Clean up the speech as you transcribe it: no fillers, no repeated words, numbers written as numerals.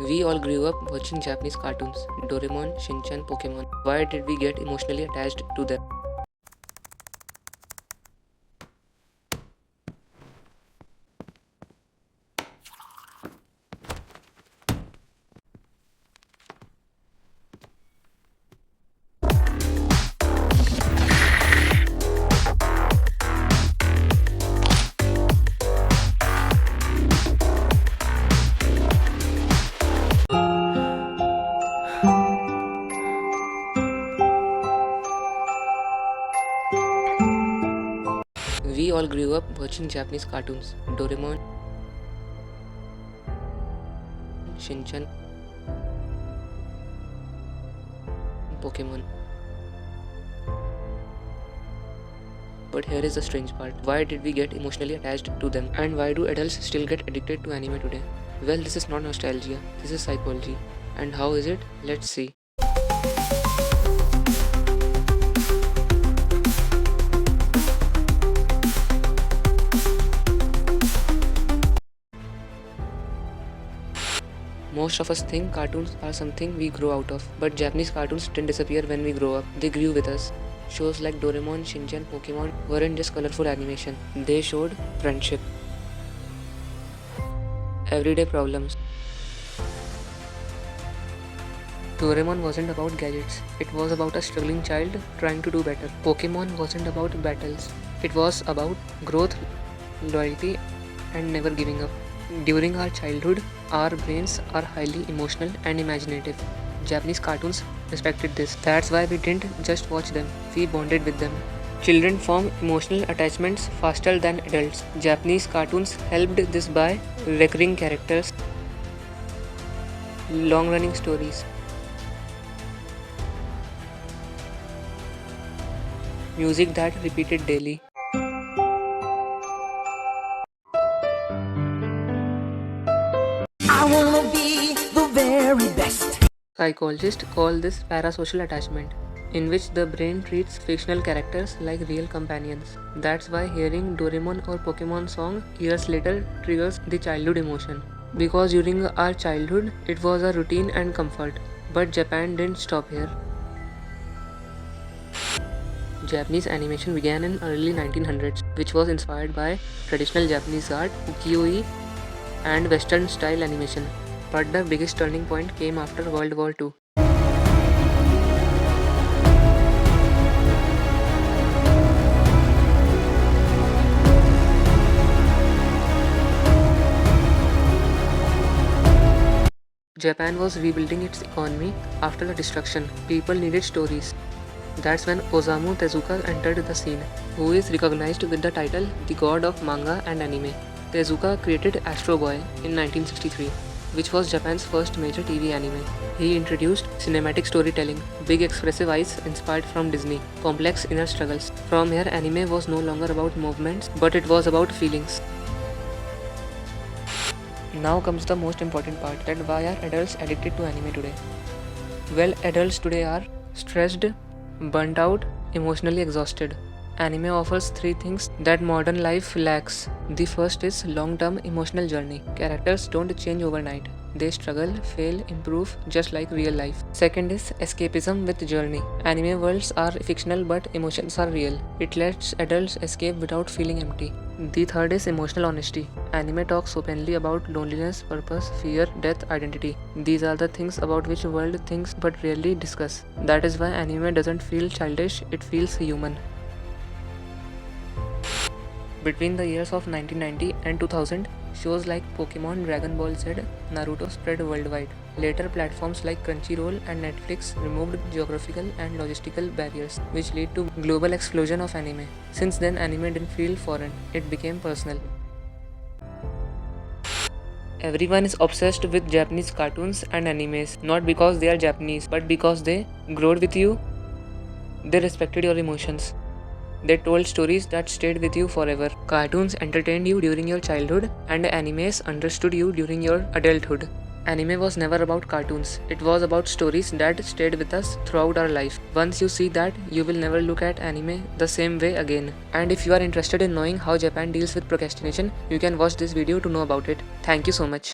We all grew up watching Japanese cartoons, Doraemon, Shinchan, Pokemon. Why did we get emotionally attached to them? We all grew up watching Japanese cartoons, Doraemon, Shinchan, Pokemon. But here is the strange part. Why did we get emotionally attached to them? And why do adults still get addicted to anime today? Well, this is not nostalgia, this is psychology. And how is it? Let's see. Most of us think cartoons are something we grow out of, but Japanese cartoons didn't disappear when we grow up, they grew with us. Shows like Doraemon, Shinchan, Pokemon weren't just colorful animation, they showed friendship, everyday problems. Doraemon wasn't about gadgets, it was about a struggling child trying to do better. Pokemon wasn't about battles, it was about growth, loyalty, and never giving up. During our childhood, our brains are highly emotional and imaginative. Japanese cartoons respected this. That's why we didn't just watch them, we bonded with them. Children form emotional attachments faster than adults. Japanese cartoons helped this by recurring characters, long-running stories, music that repeated daily. I wanna be the very best. Psychologists call this parasocial attachment, in which the brain treats fictional characters like real companions. That's why hearing Doraemon or Pokemon song years later triggers the childhood emotion. Because during our childhood, it was a routine and comfort. But Japan didn't stop here. Japanese animation began in early 1900s, which was inspired by traditional Japanese art, ukiyo-e, and Western style animation. But the biggest turning point came after World War II. Japan was rebuilding its economy after the destruction. People needed stories. That's when Osamu Tezuka entered the scene, who is recognized with the title The God of Manga and Anime. Tezuka created Astro Boy in 1963, which was Japan's first major TV anime. He introduced cinematic storytelling, big expressive eyes inspired from Disney, complex inner struggles. From here, anime was no longer about movements, but it was about feelings. Now comes the most important part, that why are adults addicted to anime today? Well, adults today are stressed, burnt out, emotionally exhausted. Anime offers three things that modern life lacks. The first is long-term emotional journey. Characters don't change overnight. They struggle, fail, improve, just like real life. Second is escapism with journey. Anime worlds are fictional but emotions are real. It lets adults escape without feeling empty. The third is emotional honesty. Anime talks openly about loneliness, purpose, fear, death, identity. These are the things about which world thinks but rarely discuss. That is why anime doesn't feel childish, it feels human. Between the years of 1990 and 2000, shows like Pokemon, Dragon Ball Z, Naruto spread worldwide. Later, platforms like Crunchyroll and Netflix removed geographical and logistical barriers, which led to global explosion of anime. Since then, anime didn't feel foreign, it became personal. Everyone is obsessed with Japanese cartoons and animes, not because they are Japanese, but because they growed with you, they respected your emotions. They told stories that stayed with you forever. Cartoons entertained you during your childhood, and animes understood you during your adulthood. Anime was never about cartoons, it was about stories that stayed with us throughout our life. Once you see that, you will never look at anime the same way again. And if you are interested in knowing how Japan deals with procrastination, you can watch this video to know about it. Thank you so much.